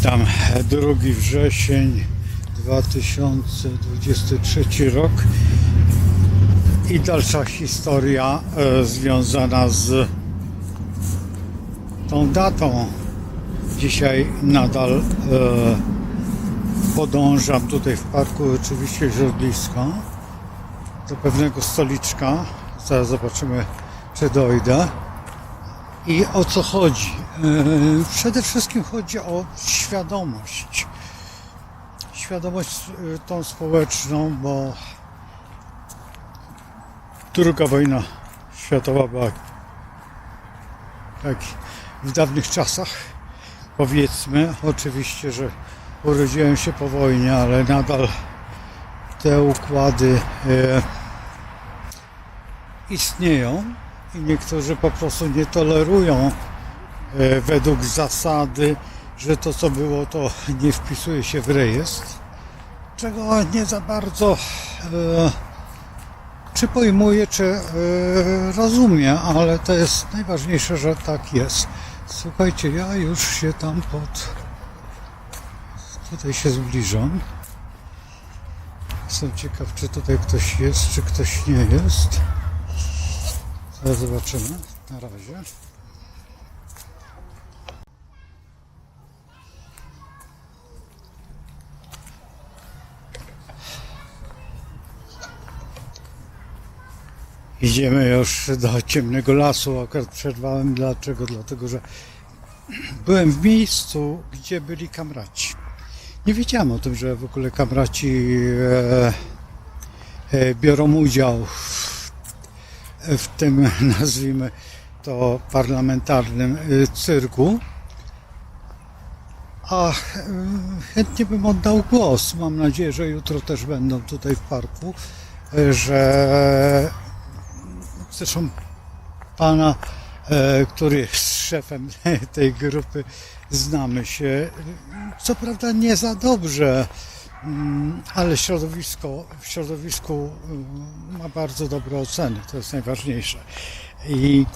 Witam, 2 wrzesień 2023 rok i dalsza historia związana z tą datą. Dzisiaj nadal podążam tutaj w parku, oczywiście źródlisko, do pewnego stoliczka. Zaraz zobaczymy, czy dojdę. I o co chodzi? Przede wszystkim chodzi o świadomość. Świadomość tą społeczną, bo II wojna światowa była tak w dawnych czasach, powiedzmy. Oczywiście, że urodziłem się po wojnie, ale nadal te układy istnieją. I niektórzy po prostu nie tolerują według zasady, że to co było, to nie wpisuje się w rejestr, czego nie za bardzo czy pojmuję, czy rozumiem, ale to jest najważniejsze, że tak jest. Słuchajcie, ja już się tam tutaj się zbliżam. Jestem ciekaw, czy tutaj ktoś jest, czy ktoś nie jest. Zaraz zobaczymy. Na razie. Idziemy już do ciemnego lasu. Akurat przerwałem. Dlaczego? Dlatego, że byłem w miejscu, gdzie byli kamraci. Nie wiedziałem o tym, że w ogóle kamraci biorą udział w tym, nazwijmy to, parlamentarnym cyrku. A chętnie bym oddał głos. Mam nadzieję, że jutro też będą tutaj w parku, że zresztą pana, który jest szefem tej grupy, znamy się. Co prawda nie za dobrze, ale w środowisku ma bardzo dobre oceny, to jest najważniejsze i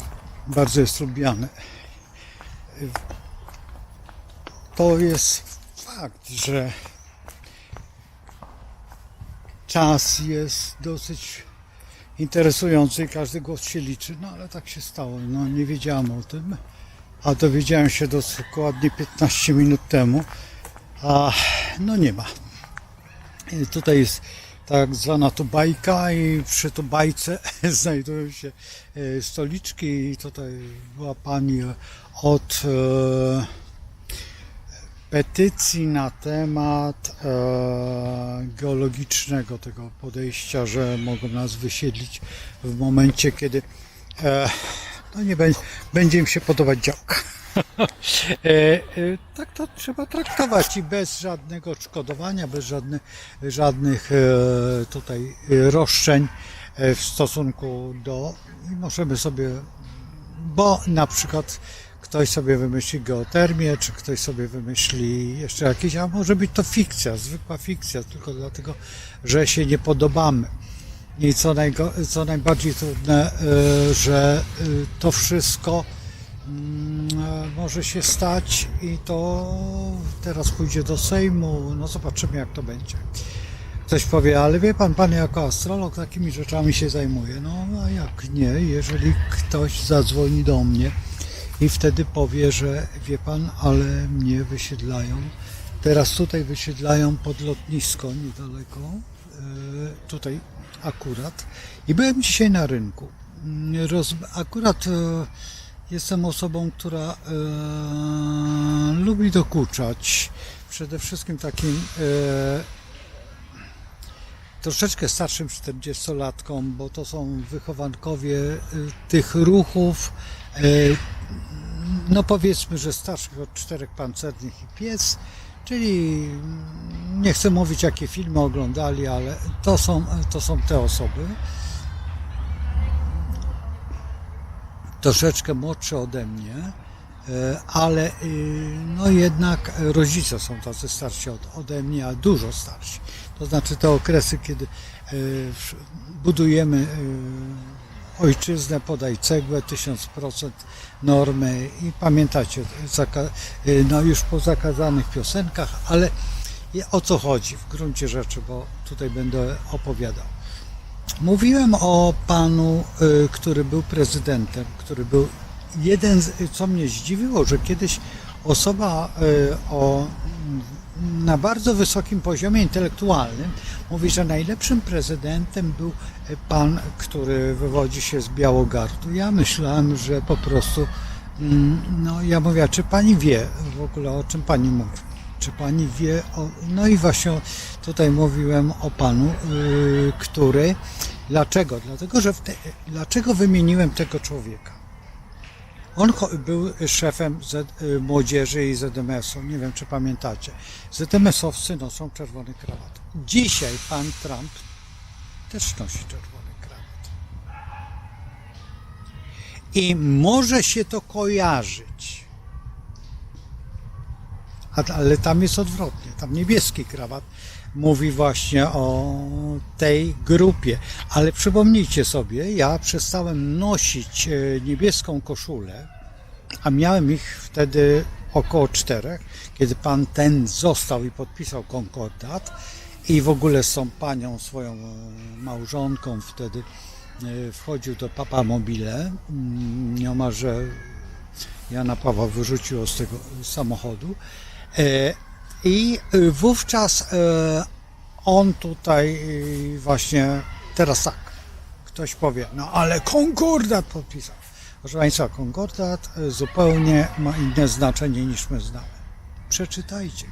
bardzo jest lubiany. To jest fakt, że czas jest dosyć interesujący i każdy głos się liczy, no ale tak się stało, no nie wiedziałem o tym, a dowiedziałem się dokładnie 15 minut temu, a no nie ma. I tutaj jest tak zwana tubajka i przy tubajce znajdują się stoliczki i tutaj była pani od petycji na temat geologicznego tego podejścia, że mogą nas wysiedlić w momencie, kiedy no nie będzie im się podobać działka. Tak to trzeba traktować i bez żadnego odszkodowania, bez żadnych tutaj roszczeń w stosunku do, i możemy sobie, bo na przykład ktoś sobie wymyśli geotermię, czy ktoś sobie wymyśli jeszcze jakieś, a może być to fikcja, zwykła fikcja, tylko dlatego, że się nie podobamy. I co najbardziej trudne, że to wszystko może się stać i to teraz pójdzie do Sejmu, no zobaczymy, jak to będzie. Ktoś powie, ale wie pan jako astrolog takimi rzeczami się zajmuje. No a jak nie, jeżeli ktoś zadzwoni do mnie i wtedy powie, że wie pan, ale mnie wysiedlają. Teraz tutaj wysiedlają pod lotnisko niedaleko, tutaj akurat. I byłem dzisiaj na rynku. Akurat jestem osobą, która lubi dokuczać. Przede wszystkim takim troszeczkę starszym 40-latkom, bo to są wychowankowie tych ruchów, no powiedzmy, że starszych od 4 pancernych i pies, czyli nie chcę mówić, jakie filmy oglądali, ale to są te osoby. Troszeczkę młodsze ode mnie, ale no jednak rodzice są tacy starsi ode mnie, a dużo starsi. To znaczy te okresy, kiedy budujemy ojczyznę, podaj cegłę, 1000% normy i pamiętacie, no już po zakazanych piosenkach, ale o co chodzi w gruncie rzeczy, bo tutaj będę opowiadał. Mówiłem o panu, który był prezydentem, który był co mnie zdziwiło, że kiedyś osoba na bardzo wysokim poziomie intelektualnym mówi, że najlepszym prezydentem był pan, który wywodzi się z Białogardu. Ja myślałem, że po prostu, no ja mówię, czy pani wie w ogóle, o czym pani mówi? Czy pani wie no i właśnie tutaj mówiłem o panu, który, dlaczego? Dlatego, że dlaczego wymieniłem tego człowieka? On był szefem młodzieży i ZMS-u, nie wiem czy pamiętacie. ZMS-owcy noszą czerwony krawat. Dzisiaj pan Trump też nosi czerwony krawat. I może się to kojarzyć, ale tam jest odwrotnie, tam niebieski krawat mówi właśnie o tej grupie. Ale przypomnijcie sobie, ja przestałem nosić niebieską koszulę, a miałem ich wtedy około 4, kiedy pan ten został i podpisał konkordat i w ogóle z tą panią, swoją małżonką wtedy wchodził do Papa Mobile, nieomalże Jana Pawła wyrzuciło z tego samochodu. I wówczas on tutaj właśnie, teraz tak, ktoś powie, no ale konkordat podpisał. Proszę Państwa, konkordat zupełnie ma inne znaczenie niż my znamy. Przeczytajcie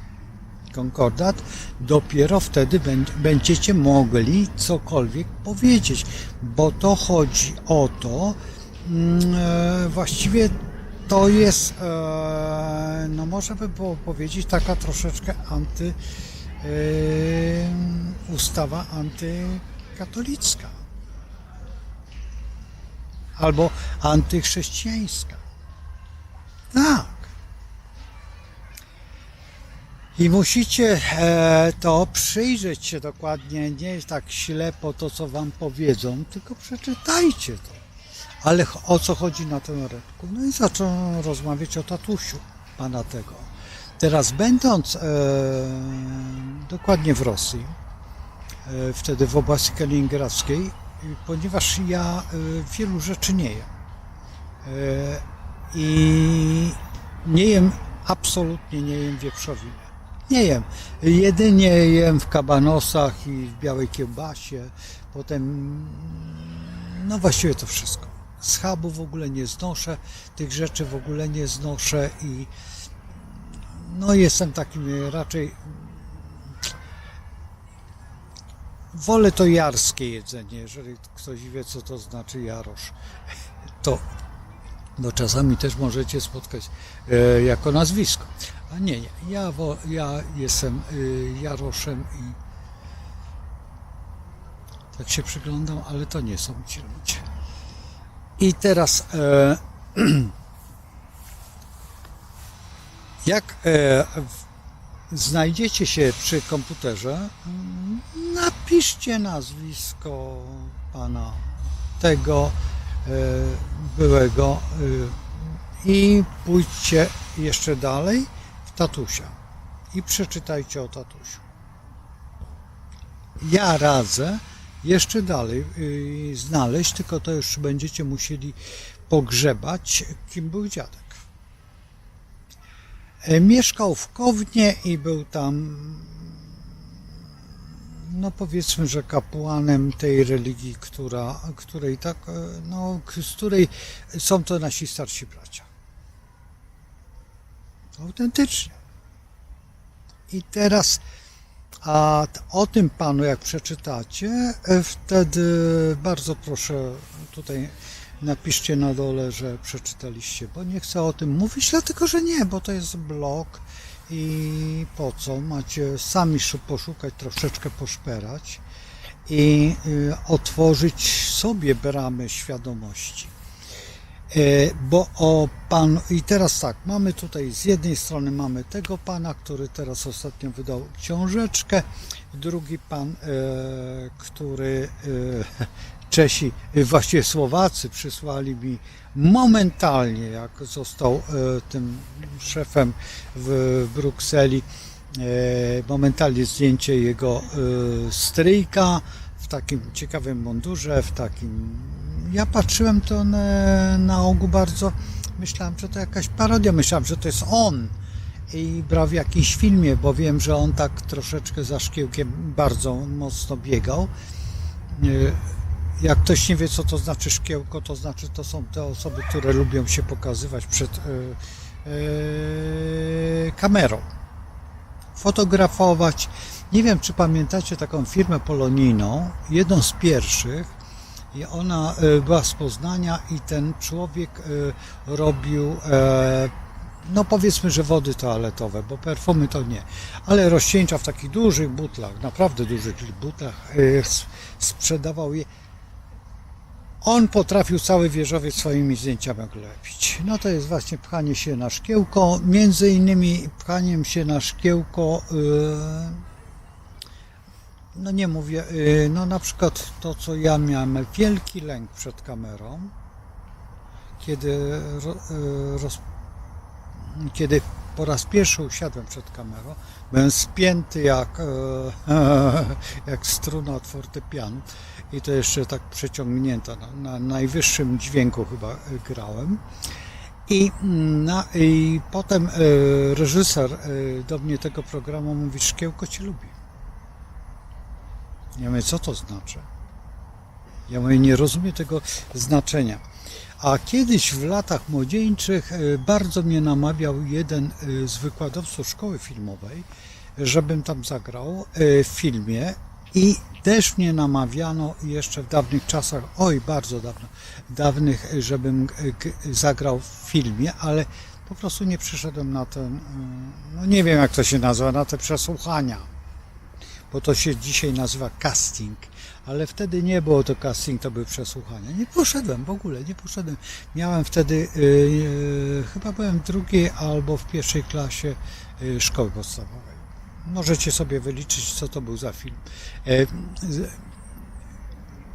konkordat, dopiero wtedy będziecie mogli cokolwiek powiedzieć, bo to chodzi o to, właściwie to jest, no można by było powiedzieć, taka troszeczkę ustawa antykatolicka albo antychrześcijańska. Tak. I musicie to przyjrzeć się dokładnie, nie tak ślepo to, co wam powiedzą, tylko przeczytajcie to. Ale o co chodzi na tym rynku? No i zacząłem rozmawiać o tatusiu pana tego. Teraz będąc dokładnie w Rosji, wtedy w oblasti kaliningradzkiej, ponieważ ja wielu rzeczy nie jem i nie jem, absolutnie nie jem wieprzowiny. Nie jem. Jedynie jem w kabanosach i w białej kiełbasie, potem no właściwie to wszystko. Schabu w ogóle nie znoszę, tych rzeczy w ogóle nie znoszę i no jestem takim raczej, wolę to jarskie jedzenie, jeżeli ktoś wie co to znaczy jarosz, to bo czasami też możecie spotkać jako nazwisko, a nie, ja jestem jaroszem i tak się przyglądam, ale to nie są ci ludzie. I teraz jak znajdziecie się przy komputerze, napiszcie nazwisko pana tego byłego i pójdźcie jeszcze dalej w tatusia i przeczytajcie o tatusiu. Ja radzę jeszcze dalej znaleźć, tylko to już będziecie musieli pogrzebać, kim był dziadek. Mieszkał w Kownie i był tam, no powiedzmy, że kapłanem tej religii, której tak, no, z której są to nasi starsi bracia. Autentycznie. I teraz, a o tym panu jak przeczytacie, wtedy bardzo proszę tutaj napiszcie na dole, że przeczytaliście, bo nie chcę o tym mówić, dlatego że nie, bo to jest blog i po co? Macie sami poszukać, troszeczkę poszperać i otworzyć sobie bramy świadomości. Bo o panu, i teraz tak, mamy tutaj z jednej strony mamy tego pana, który teraz ostatnio wydał książeczkę, drugi pan, który Czesi, właściwie Słowacy przysłali mi momentalnie, jak został tym szefem w Brukseli, momentalnie zdjęcie jego stryjka w takim ciekawym mundurze, w takim... Ja patrzyłem to na ogół bardzo, myślałem, że to jakaś parodia, myślałem, że to jest on i brał w jakimś filmie, bo wiem, że on tak troszeczkę za szkiełkiem bardzo mocno biegał. Jak ktoś nie wie, co to znaczy szkiełko, to znaczy to są te osoby, które lubią się pokazywać przed kamerą, fotografować. Nie wiem, czy pamiętacie taką firmę polonijną, jedną z pierwszych, i ona była z Poznania i ten człowiek robił, no powiedzmy, że wody toaletowe, bo perfumy to nie, ale rozcieńcza w takich dużych butlach, naprawdę dużych butlach, sprzedawał je. On potrafił cały wieżowiec swoimi zdjęciami oklepić. No to jest właśnie pchanie się na szkiełko, między innymi pchaniem się na szkiełko, no nie mówię, no na przykład to, co ja miałem wielki lęk przed kamerą, kiedy po raz pierwszy usiadłem przed kamerą, byłem spięty jak struna od fortepianu i to jeszcze tak przeciągnięta, na najwyższym dźwięku chyba grałem. I potem reżyser do mnie tego programu mówi: szkiełko cię lubi. Ja mówię, co to znaczy? Ja mówię, nie rozumiem tego znaczenia. A kiedyś w latach młodzieńczych bardzo mnie namawiał jeden z wykładowców szkoły filmowej, żebym tam zagrał w filmie, i też mnie namawiano jeszcze w dawnych czasach, oj bardzo dawnych, żebym zagrał w filmie, ale po prostu nie przyszedłem na ten, no nie wiem jak to się nazywa, na te przesłuchania, bo to się dzisiaj nazywa casting. Ale wtedy nie było to casting, to były przesłuchania. Nie poszedłem w ogóle, nie poszedłem. Miałem wtedy, chyba byłem w drugiej albo w pierwszej klasie szkoły podstawowej. Możecie sobie wyliczyć, co to był za film.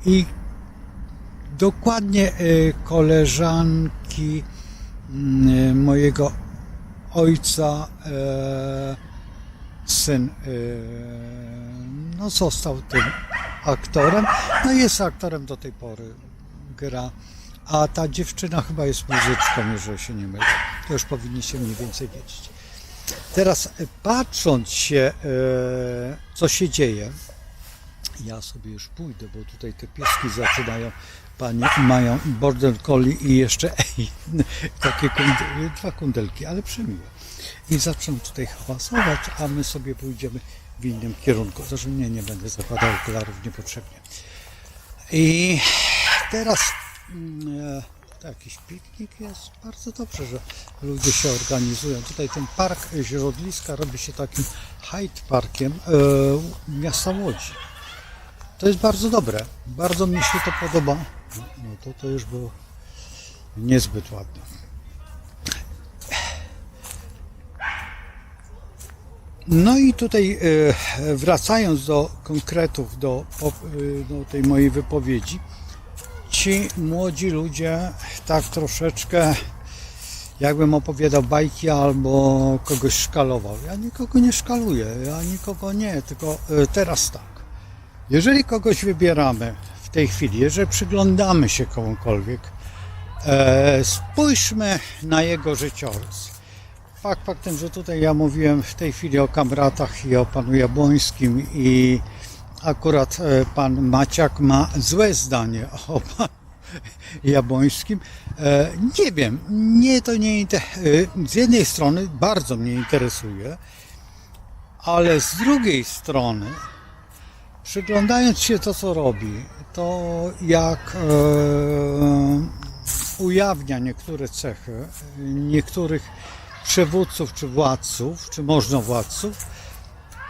I dokładnie koleżanki mojego ojca, syn, no został tym aktorem, no jest aktorem do tej pory, gra, a ta dziewczyna chyba jest muzyczką, jeżeli się nie mylę. To już powinniście mniej więcej wiedzieć. Teraz patrząc się, co się dzieje, ja sobie już pójdę, bo tutaj te pieski zaczynają, panie mają border collie i jeszcze takie dwa kundelki, ale przemiłe. I zaczną tutaj hałasować, a my sobie pójdziemy w innym kierunku. Zresztą nie będę zakładał okularów niepotrzebnie. I teraz to jakiś piknik jest. Bardzo dobrze, że ludzie się organizują. Tutaj ten park Śródliska robi się takim Hyde Parkiem miasta Łodzi. To jest bardzo dobre. Bardzo mi się to podoba. No to już było niezbyt ładne. No i tutaj wracając do konkretów, do tej mojej wypowiedzi, ci młodzi ludzie tak troszeczkę jakbym opowiadał bajki albo kogoś szkalował. Ja nikogo nie szkaluję, ja nikogo nie, tylko teraz tak. Jeżeli kogoś wybieramy w tej chwili, jeżeli przyglądamy się komukolwiek, spójrzmy na jego życiorys. Faktem, że tutaj ja mówiłem w tej chwili o Kamratach i o panu Jabłońskim i akurat pan Maciak ma złe zdanie o panu Jabłońskim. Nie wiem, mnie to nie z jednej strony bardzo mnie interesuje, ale z drugiej strony przyglądając się to, co robi, to jak ujawnia niektóre cechy niektórych przywódców, czy władców, czy możnowładców,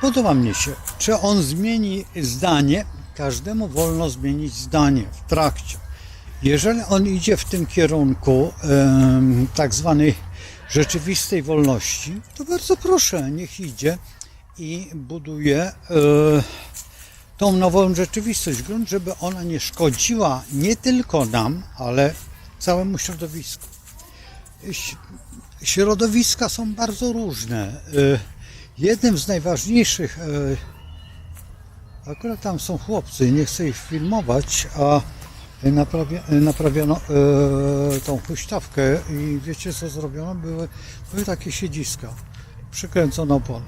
podoba mnie się. Czy on zmieni zdanie? Każdemu wolno zmienić zdanie w trakcie. Jeżeli on idzie w tym kierunku tak zwanej rzeczywistej wolności, to bardzo proszę, niech idzie i buduje tą nową rzeczywistość, grunt, żeby ona nie szkodziła nie tylko nam, ale całemu środowisku. Środowiska są bardzo różne. Jednym z najważniejszych, akurat tam są chłopcy, nie chcę ich filmować, a naprawiono tą huśtawkę i wiecie co zrobiono? Były takie siedziska, przykręcono opony.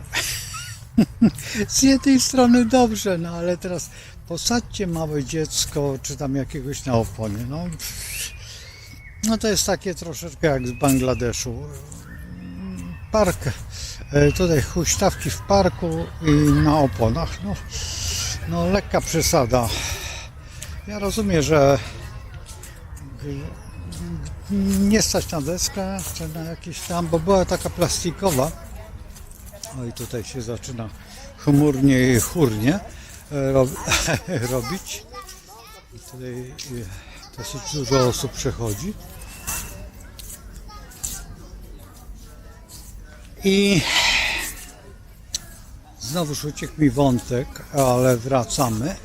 Z jednej strony dobrze, no ale teraz posadźcie małe dziecko, czy tam jakiegoś na oponie, no to jest takie troszeczkę jak z Bangladeszu. Park, tutaj huśtawki w parku i na oponach, no lekka przesada. Ja rozumiem, że nie stać na deskę, czy na jakieś tam, bo była taka plastikowa. I tutaj się zaczyna chmurnie i chórnie robić. I tutaj dosyć dużo osób przechodzi. I znowuż uciekł mi wątek, ale wracamy.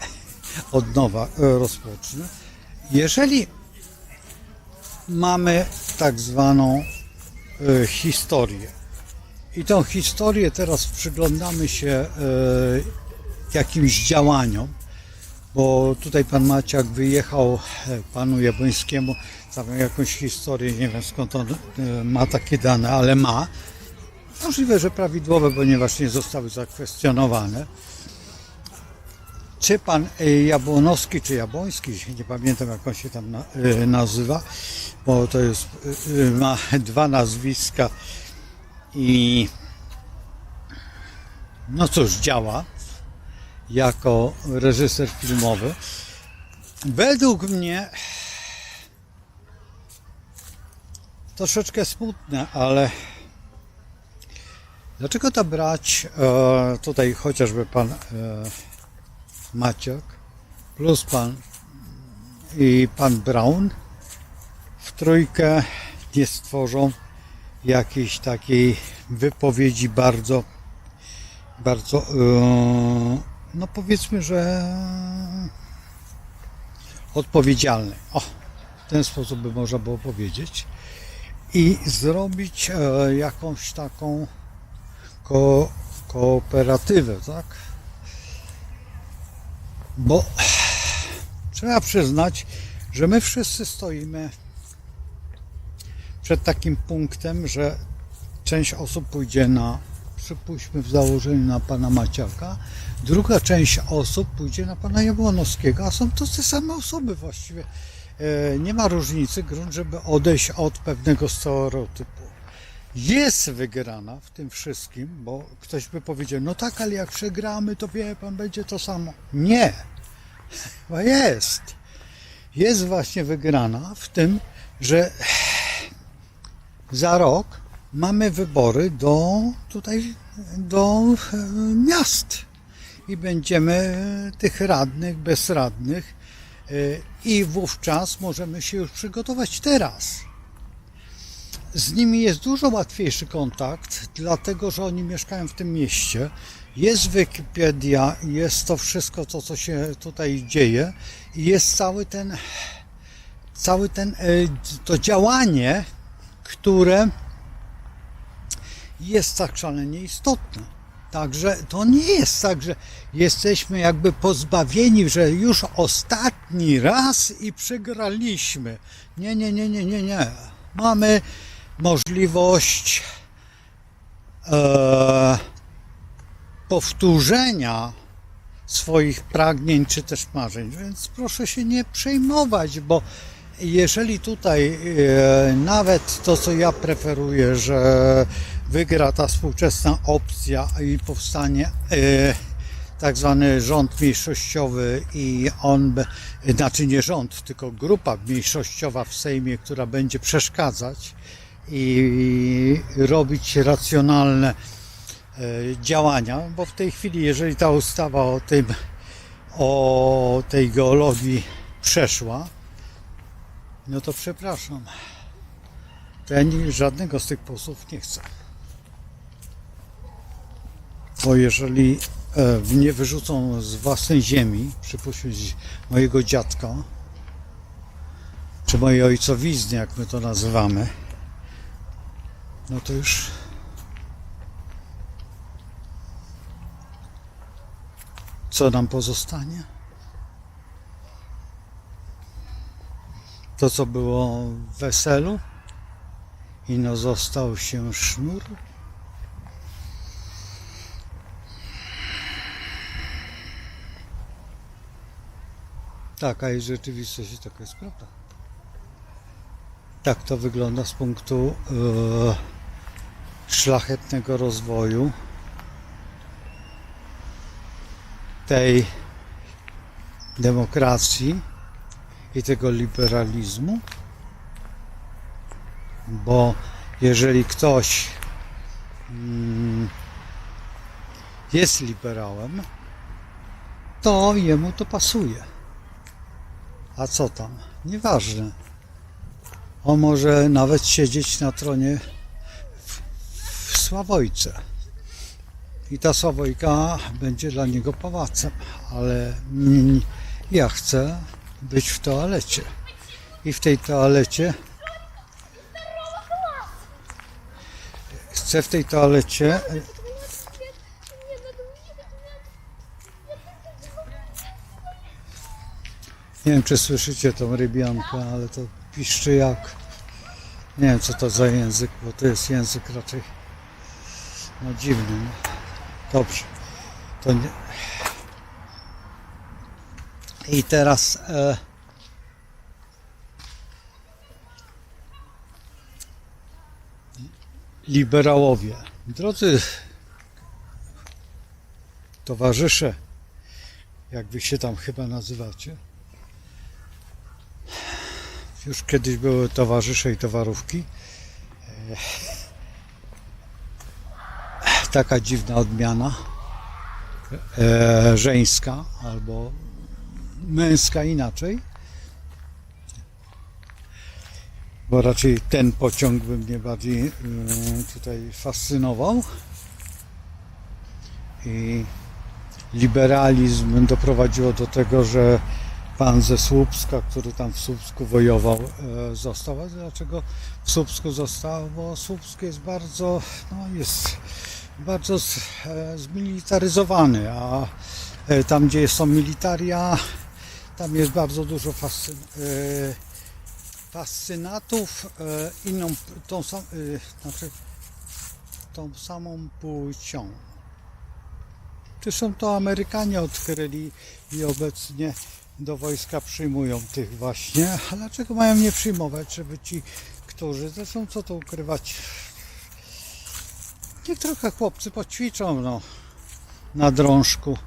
Od nowa rozpocznę. Jeżeli mamy tak zwaną historię i tą historię teraz przyglądamy się jakimś działaniom, bo tutaj pan Maciak wyjechał panu Jabłońskiemu, tam jakąś historię, nie wiem skąd on ma takie dane, ale ma. Możliwe, że prawidłowe, ponieważ nie zostały zakwestionowane. Czy pan Jabłonowski, czy Jabłoński, nie pamiętam jak on się tam nazywa, bo to jest, ma dwa nazwiska i no cóż, działa jako reżyser filmowy. Według mnie troszeczkę smutne, ale dlaczego to brać tutaj chociażby pan Maciak plus pan i pan Braun w trójkę nie stworzą jakiejś takiej wypowiedzi bardzo no powiedzmy, że odpowiedzialnej. O, w ten sposób by można było powiedzieć i zrobić jakąś taką kooperatywę, tak? Bo trzeba przyznać, że my wszyscy stoimy przed takim punktem, że część osób pójdzie na, przypuśćmy w założeniu, na pana Maciaka, druga część osób pójdzie na pana Jabłonowskiego, a są to te same osoby właściwie. Nie ma różnicy, grunt, żeby odejść od pewnego stereotypu. Jest wygrana w tym wszystkim, bo ktoś by powiedział, no tak, ale jak przegramy, to wie pan, będzie to samo. Nie, chyba jest. Jest właśnie wygrana w tym, że za rok mamy wybory do miast i będziemy tych radnych, bezradnych i wówczas możemy się już przygotować teraz. Z nimi jest dużo łatwiejszy kontakt, dlatego że oni mieszkają w tym mieście. Jest Wikipedia, jest to wszystko, co się tutaj dzieje i jest to działanie, które jest tak szalenie istotne. Także to nie jest tak, że jesteśmy jakby pozbawieni, że już ostatni raz i przegraliśmy. Nie. Mamy możliwość powtórzenia swoich pragnień czy też marzeń, więc proszę się nie przejmować, bo jeżeli tutaj nawet to, co ja preferuję, że wygra ta współczesna opcja i powstanie tak zwany rząd mniejszościowy i on, znaczy nie rząd, tylko grupa mniejszościowa w Sejmie, która będzie przeszkadzać i robić racjonalne działania, bo w tej chwili, jeżeli ta ustawa o tej geologii przeszła, no to przepraszam, to ja żadnego z tych posłów nie chcę. Bo jeżeli mnie wyrzucą z własnej ziemi, przypuśćmy mojego dziadka, czy mojej ojcowizny, jak my to nazywamy, no to już co nam pozostanie? To, co było w weselu, ino został się sznur. Taka jest rzeczywistość i taka jest prawda. Tak to wygląda z punktu szlachetnego rozwoju tej demokracji i tego liberalizmu, bo jeżeli ktoś jest liberałem, to jemu to pasuje. A co tam? Nieważne. On może nawet siedzieć na tronie w Sławojce. I ta Sławojka będzie dla niego pałacem. Ale ja chcę być w toalecie. I w tej toalecie chcę w tej toalecie nie wiem, czy słyszycie tą rybiankę, ale to piszczy jak nie wiem, co to za język, bo to jest język raczej no dziwny. No. Dobrze. To nie. I teraz liberałowie. Drodzy towarzysze, jak wy się tam chyba nazywacie. Już kiedyś były towarzysze i towarówki. Taka dziwna odmiana. Żeńska albo męska inaczej. Bo raczej ten pociąg by mnie bardziej tutaj fascynował. I liberalizm doprowadziło do tego, że pan ze Słupska, który tam w Słupsku wojował, został. A dlaczego w Słupsku został? Bo Słupsk jest bardzo zmilitaryzowany, a tam, gdzie są militaria, tam jest bardzo dużo fascynatów tą samą płcią. Zresztą to Amerykanie odkryli i obecnie do wojska przyjmują tych właśnie. A dlaczego mają nie przyjmować, żeby ci, którzy, zresztą co to ukrywać, niech trochę chłopcy poćwiczą na drążku,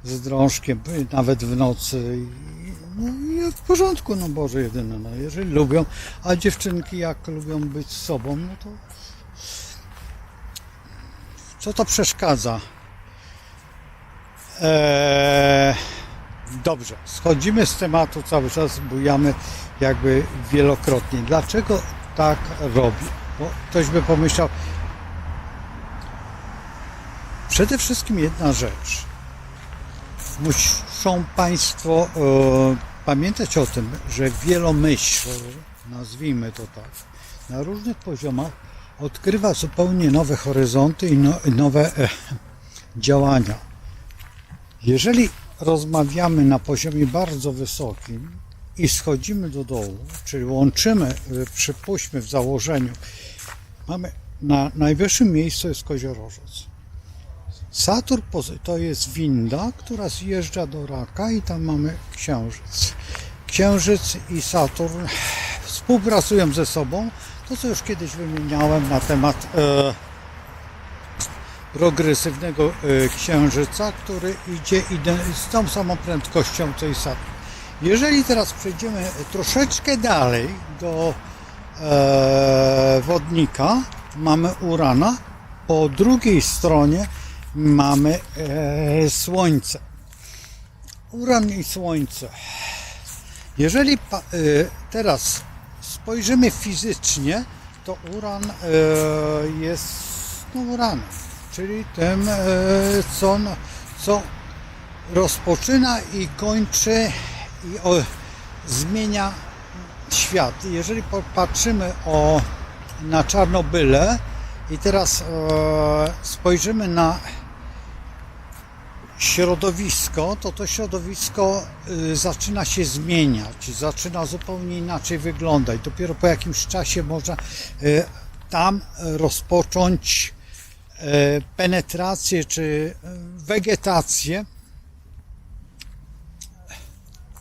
z drążkiem, nawet w nocy i w porządku, no Boże jedyne, no jeżeli lubią, a dziewczynki jak lubią być z sobą, no to co to przeszkadza? Dobrze, schodzimy z tematu, cały czas bujamy jakby wielokrotnie. Dlaczego tak robi? Bo ktoś by pomyślał, przede wszystkim jedna rzecz. Muszą Państwo pamiętać o tym, że wielomyśl, nazwijmy to tak, na różnych poziomach odkrywa zupełnie nowe horyzonty i nowe działania. Jeżeli rozmawiamy na poziomie bardzo wysokim i schodzimy do dołu, czyli łączymy, przypuśćmy w założeniu, mamy na najwyższym miejscu jest Koziorożec. Saturn to jest winda, która zjeżdża do Raka i tam mamy Księżyc. Księżyc i Saturn współpracują ze sobą. To, co już kiedyś wymieniałem na temat progresywnego Księżyca, który idzie z tą samą prędkością co i Saturn. Jeżeli teraz przejdziemy troszeczkę dalej do Wodnika, mamy Urana, po drugiej stronie mamy Słońce. Uran i Słońce. Jeżeli teraz spojrzymy fizycznie, to Uran jest Uranem, czyli tym, co rozpoczyna i kończy i zmienia świat. Jeżeli popatrzymy na Czarnobyle i teraz spojrzymy na środowisko, to środowisko zaczyna się zmieniać, zaczyna zupełnie inaczej wyglądać. Dopiero po jakimś czasie można tam rozpocząć penetrację czy wegetację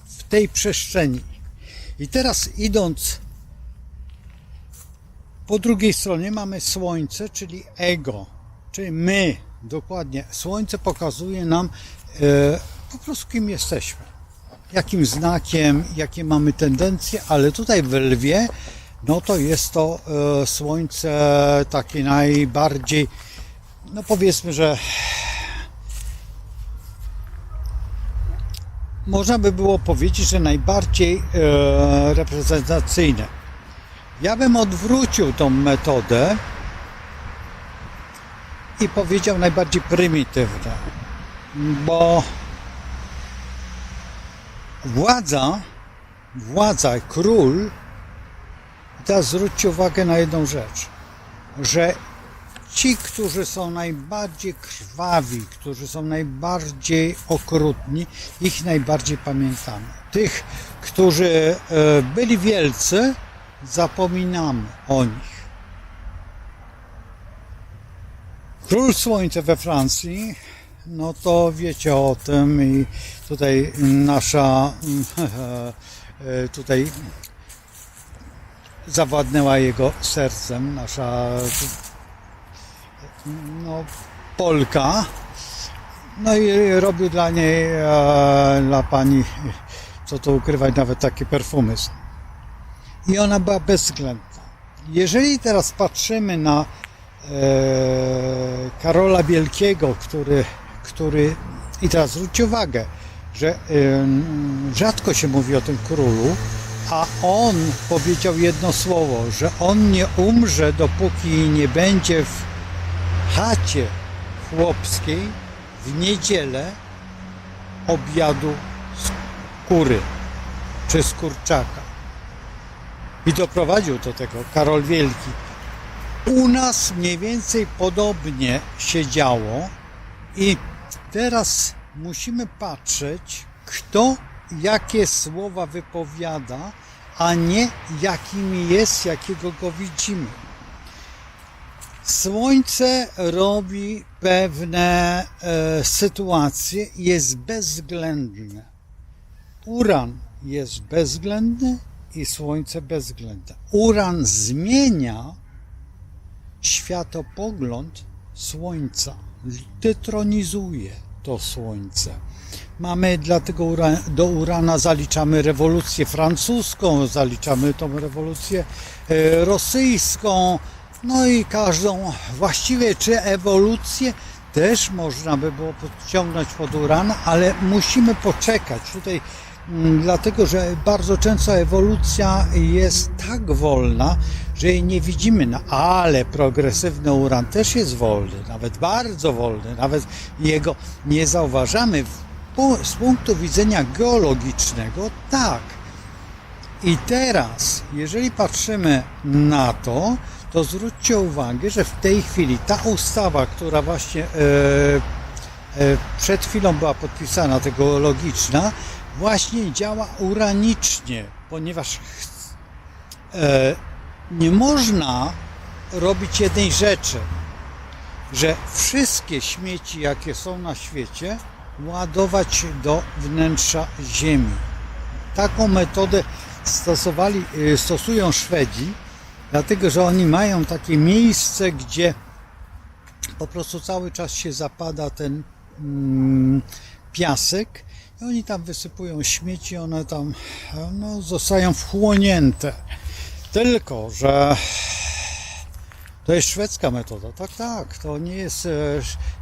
w tej przestrzeni. I teraz idąc po drugiej stronie mamy Słońce, czyli ego, czyli my, dokładnie. Słońce pokazuje nam po prostu kim jesteśmy, jakim znakiem, jakie mamy tendencje, ale tutaj w Lwie, no to jest to Słońce takie najbardziej, no powiedzmy, że można by było powiedzieć, że najbardziej reprezentacyjne. Ja bym odwrócił tą metodę i powiedział najbardziej prymitywne, bo władza, król, i teraz zwróćcie uwagę na jedną rzecz, że ci, którzy są najbardziej krwawi, którzy są najbardziej okrutni, ich najbardziej pamiętamy. Tych, którzy byli wielcy, zapominamy o nich. Król Słońca we Francji, no to wiecie o tym i tutaj nasza tutaj zawładnęła jego sercem, nasza Polka, no i robił dla niej, dla pani, co to ukrywać, nawet takie perfumy. I ona była bezwzględna. Jeżeli teraz patrzymy na Karola Wielkiego, który i teraz zwróćcie uwagę, że rzadko się mówi o tym królu, a on powiedział jedno słowo, że on nie umrze, dopóki nie będzie w chacie chłopskiej w niedzielę obiadu z kury czy z kurczaka. I doprowadził do tego Karol Wielki. U nas mniej więcej podobnie się działo i teraz musimy patrzeć, kto jakie słowa wypowiada, a nie jakim jest, jakiego go widzimy. Słońce robi pewne sytuacje i jest bezwzględne. Uran jest bezwzględny i Słońce bezwzględne. Uran zmienia światopogląd Słońca, detronizuje to Słońce. Mamy dlatego do Urana zaliczamy rewolucję francuską, zaliczamy tą rewolucję rosyjską, no i każdą, właściwie czy ewolucję też można by było podciągnąć pod Urana, ale musimy poczekać tutaj, dlatego że bardzo często ewolucja jest tak wolna, że jej nie widzimy, ale progresywny Uran też jest wolny, nawet bardzo wolny, nawet jego nie zauważamy. Z punktu widzenia geologicznego, tak. I teraz, jeżeli patrzymy na to, to zwróćcie uwagę, że w tej chwili ta ustawa, która właśnie przed chwilą była podpisana, ta geologiczna, właśnie działa uranicznie, ponieważ nie można robić jednej rzeczy, że wszystkie śmieci, jakie są na świecie, ładować do wnętrza Ziemi. Taką metodę stosują Szwedzi, dlatego że oni mają takie miejsce, gdzie po prostu cały czas się zapada ten piasek i oni tam wysypują śmieci, one tam zostają wchłonięte. Tylko że to jest szwedzka metoda. Tak, to nie jest.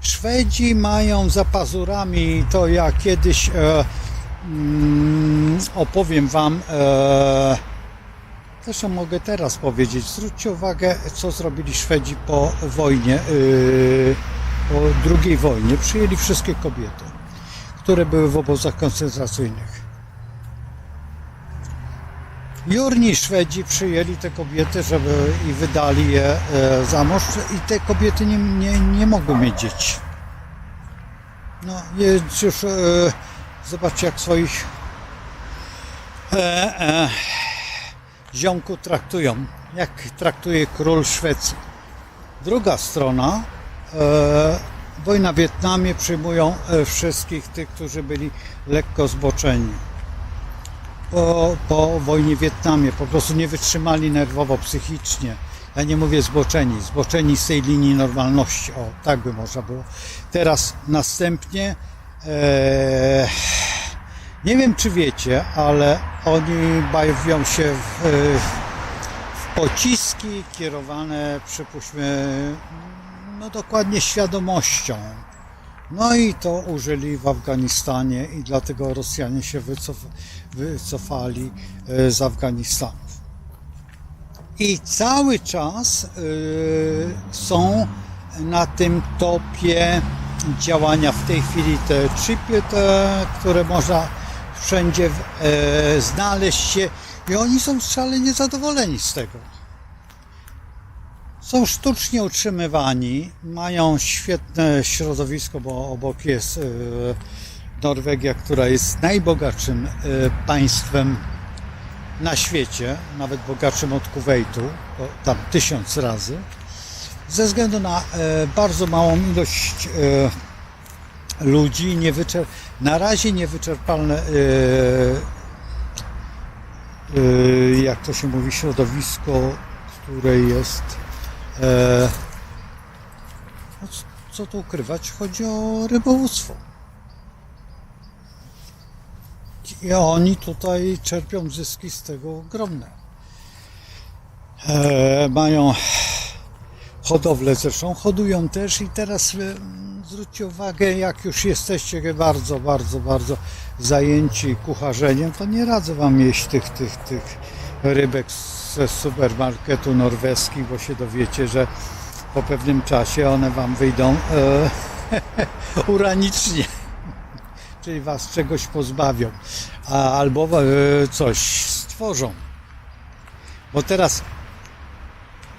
Szwedzi mają za pazurami to, ja kiedyś opowiem wam, zresztą mogę teraz powiedzieć. Zwróćcie uwagę, co zrobili Szwedzi po wojnie po II wojnie przyjęli wszystkie kobiety, które były w obozach koncentracyjnych. Jurni Szwedzi przyjęli te kobiety, żeby i wydali je za mąż i te kobiety nie mogły mieć dzieci. No, więc już zobaczcie, jak swoich ziomków traktują, jak traktuje król Szwecji. Druga strona, wojna w Wietnamie, przyjmują wszystkich tych, którzy byli lekko zboczeni. Po wojnie w Wietnamie po prostu nie wytrzymali nerwowo, psychicznie. Ja nie mówię zboczeni z tej linii normalności. O, tak by można było. Teraz następnie, nie wiem czy wiecie, ale oni bawią się w pociski kierowane, przypuśćmy, no dokładnie świadomością. No i to użyli w Afganistanie i dlatego Rosjanie się wycofali z Afganistanu. I cały czas są na tym topie działania w tej chwili te chipy, które można wszędzie znaleźć się i oni są szalenie zadowoleni z tego. Są sztucznie utrzymywani, mają świetne środowisko, bo obok jest Norwegia, która jest najbogatszym państwem na świecie, nawet bogatszym od Kuwejtu, tam 1000 razy, ze względu na bardzo małą ilość ludzi, na razie niewyczerpalne, jak to się mówi, środowisko, które jest, no co tu ukrywać, chodzi o rybołówstwo. I oni tutaj czerpią zyski z tego ogromne. Mają hodowlę, zresztą hodują też i teraz zwróćcie uwagę, jak już jesteście bardzo zajęci kucharzeniem, to nie radzę wam jeść tych rybek ze supermarketu norweskich, bo się dowiecie, że po pewnym czasie one wam wyjdą uranicznie, czyli was czegoś pozbawią, albo coś stworzą. Bo teraz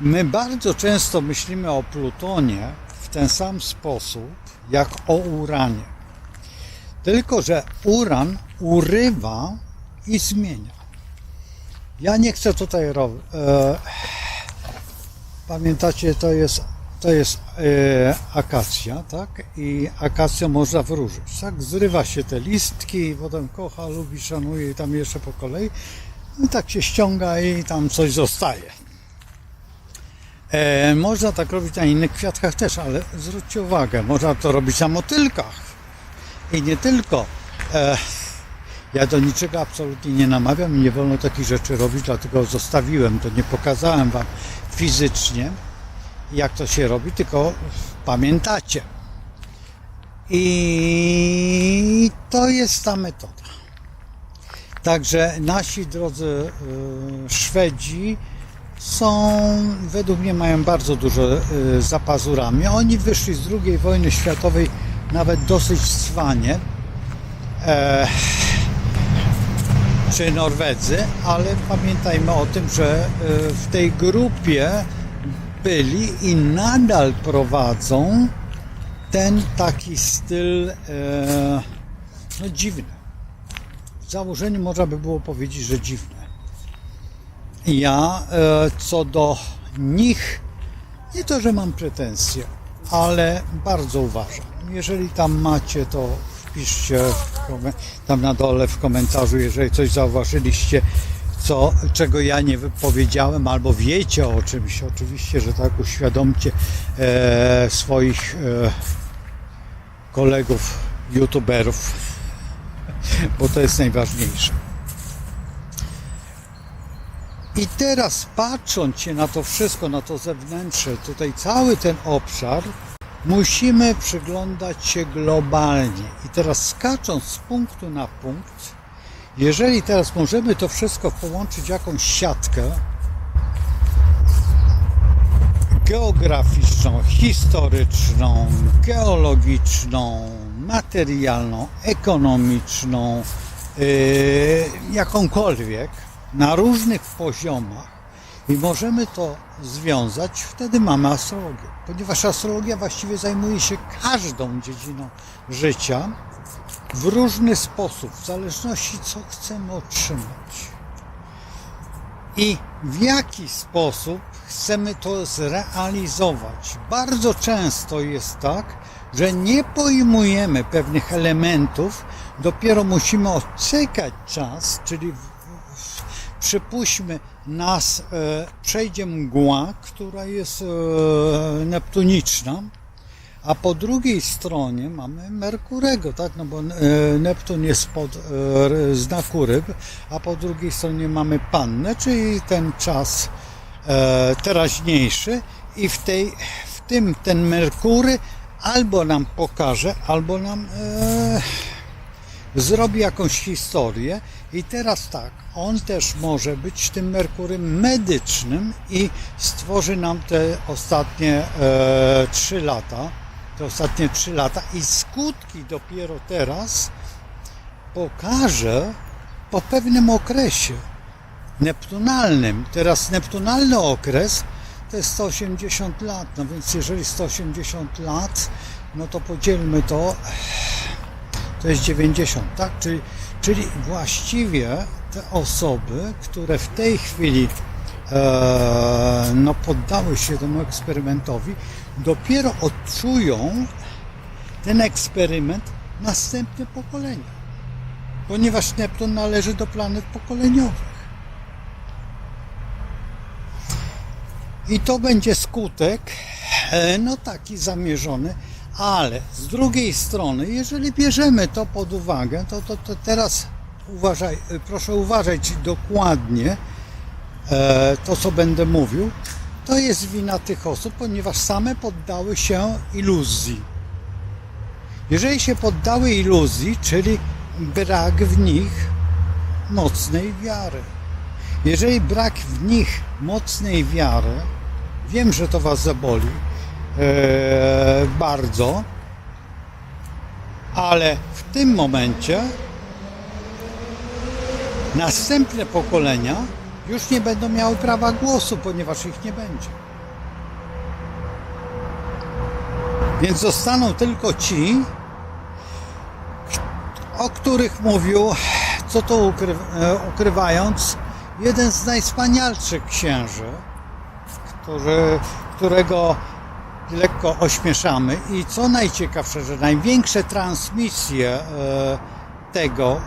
my bardzo często myślimy o plutonie w ten sam sposób, jak o uranie. Tylko że uran urywa i zmienia. Ja nie chcę tutaj pamiętacie, to jest akacja, tak? I akacją można wróżyć, tak? Zrywa się te listki i potem kocha, lubi, szanuje i tam jeszcze po kolei. I tak się ściąga i tam coś zostaje. Można tak robić na innych kwiatkach też, ale zwróćcie uwagę, można to robić na motylkach. I nie tylko. Ja do niczego absolutnie nie namawiam i nie wolno takich rzeczy robić, dlatego zostawiłem to, nie pokazałem wam fizycznie, jak to się robi, tylko pamiętacie. I to jest ta metoda. Także nasi drodzy Szwedzi są, według mnie, mają bardzo dużo za pazurami. Oni wyszli z II wojny światowej nawet dosyć cwanie, czy Norwedzy, ale pamiętajmy o tym, że w tej grupie byli i nadal prowadzą ten taki styl no dziwny. W założeniu można by było powiedzieć, że dziwny. Ja co do nich nie to, że mam pretensje, ale bardzo uważam. Jeżeli tam macie, to wpiszcie tam na dole w komentarzu, jeżeli coś zauważyliście, czego ja nie powiedziałem, albo wiecie o czymś, oczywiście, że tak, uświadomcie swoich kolegów, youtuberów, bo to jest najważniejsze. I teraz, patrząc się na to wszystko, na to zewnętrzne, tutaj cały ten obszar, musimy przyglądać się globalnie. I teraz, skacząc z punktu na punkt, jeżeli teraz możemy to wszystko połączyć w jakąś siatkę, geograficzną, historyczną, geologiczną, materialną, ekonomiczną, jakąkolwiek, na różnych poziomach i możemy to związać, wtedy mamy astrologię. Ponieważ astrologia właściwie zajmuje się każdą dziedziną życia w różny sposób, w zależności co chcemy otrzymać i w jaki sposób chcemy to zrealizować. Bardzo często jest tak, że nie pojmujemy pewnych elementów, dopiero musimy odczekać czas, czyli przypuśćmy przejdzie mgła, która jest neptuniczna, a po drugiej stronie mamy Merkurego, tak? No bo Neptun jest pod znaku ryb, a po drugiej stronie mamy Pannę, czyli ten czas teraźniejszy i w tym ten Merkury albo nam pokaże, albo nam zrobi jakąś historię i teraz tak, on też może być tym Merkurym medycznym i stworzy nam te ostatnie 3 lata, i skutki dopiero teraz pokaże po pewnym okresie neptunalnym. Teraz neptunalny okres to jest 180 lat, no więc jeżeli 180 lat, no to podzielmy to jest 90, tak? Czyli właściwie te osoby, które w tej chwili poddały się temu eksperymentowi, dopiero odczują ten eksperyment następne pokolenia, ponieważ Neptun należy do planet pokoleniowych. I to będzie skutek, taki zamierzony, ale z drugiej strony, jeżeli bierzemy to pod uwagę, to teraz proszę uważać dokładnie to, co będę mówił, to jest wina tych osób, ponieważ same poddały się iluzji. Jeżeli się poddały iluzji, czyli brak w nich mocnej wiary. Jeżeli brak w nich mocnej wiary, wiem, że to was zaboli bardzo, ale w tym momencie następne pokolenia już nie będą miały prawa głosu, ponieważ ich nie będzie. Więc zostaną tylko ci, o których mówił, co to ukrywając, jeden z najwspanialszych księży, którego lekko ośmieszamy i co najciekawsze, że największe transmisje tego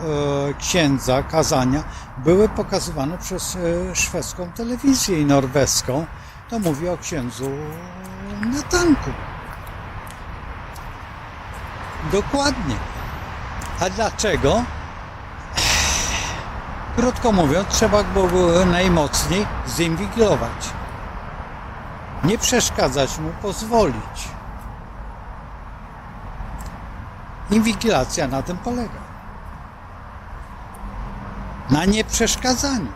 księdza, kazania, były pokazywane przez szwedzką telewizję i norweską. To mówi o księdzu Natanku. Dokładnie. A dlaczego? Krótko mówiąc, trzeba go najmocniej zinwigilować. Nie przeszkadzać mu, pozwolić. Inwigilacja na tym polega. Na nieprzeszkadzaniu,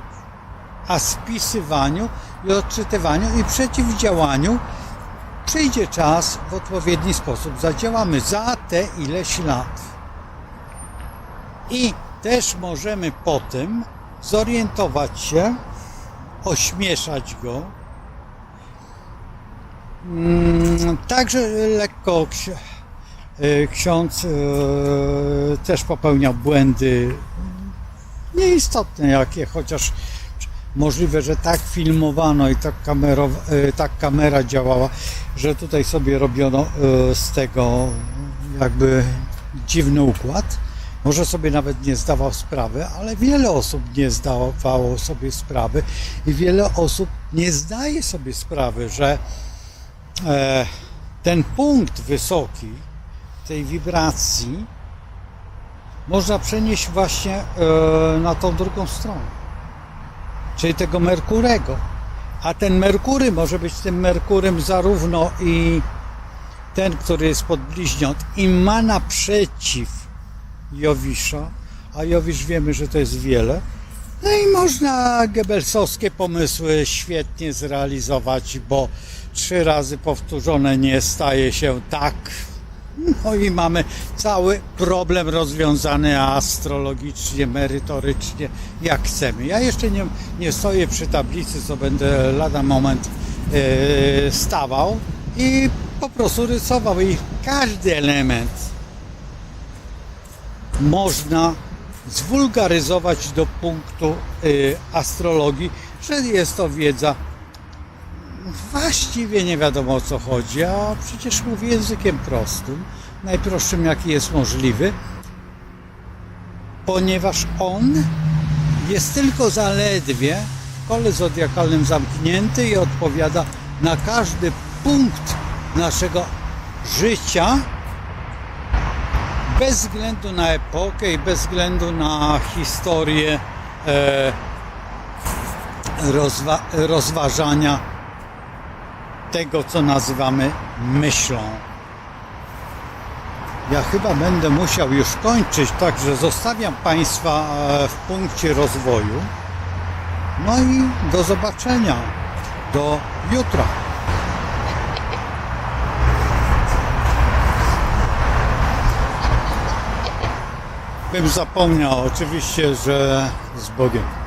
a spisywaniu i odczytywaniu i przeciwdziałaniu przyjdzie czas, w odpowiedni sposób zadziałamy za te ileś lat. I też możemy po tym zorientować się, ośmieszać go. Także lekko ksiądz też popełniał błędy nieistotne jakie, chociaż możliwe, że tak filmowano i tak kamera działała, że tutaj sobie robiono z tego jakby dziwny układ. Może sobie nawet nie zdawał sprawy, ale wiele osób nie zdawało sobie sprawy i wiele osób nie zdaje sobie sprawy, że ten punkt wysoki tej wibracji można przenieść właśnie na tą drugą stronę, czyli tego Merkurego. A ten Merkury może być tym Merkurym zarówno i ten, który jest pod bliźniąt i ma naprzeciw Jowisza, a Jowisz wiemy, że to jest wiele. No i można Goebbelsowskie pomysły świetnie zrealizować, bo 3 razy powtórzone nie staje się tak. No i mamy cały problem rozwiązany astrologicznie, merytorycznie, jak chcemy. Ja jeszcze nie stoję przy tablicy, co będę lada moment stawał i po prostu rysował. I każdy element można zwulgaryzować do punktu astrologii, że jest to wiedza. Właściwie nie wiadomo, o co chodzi, a przecież mówię językiem prostym, najprostszym jaki jest możliwy, ponieważ on jest tylko zaledwie w kole zodiakalnym zamknięty i odpowiada na każdy punkt naszego życia, bez względu na epokę i bez względu na historię rozważania tego, co nazywamy myślą. Ja chyba będę musiał już kończyć, także zostawiam Państwa w punkcie rozwoju. No i do zobaczenia. Do jutra. Bym zapomniał oczywiście, że z Bogiem.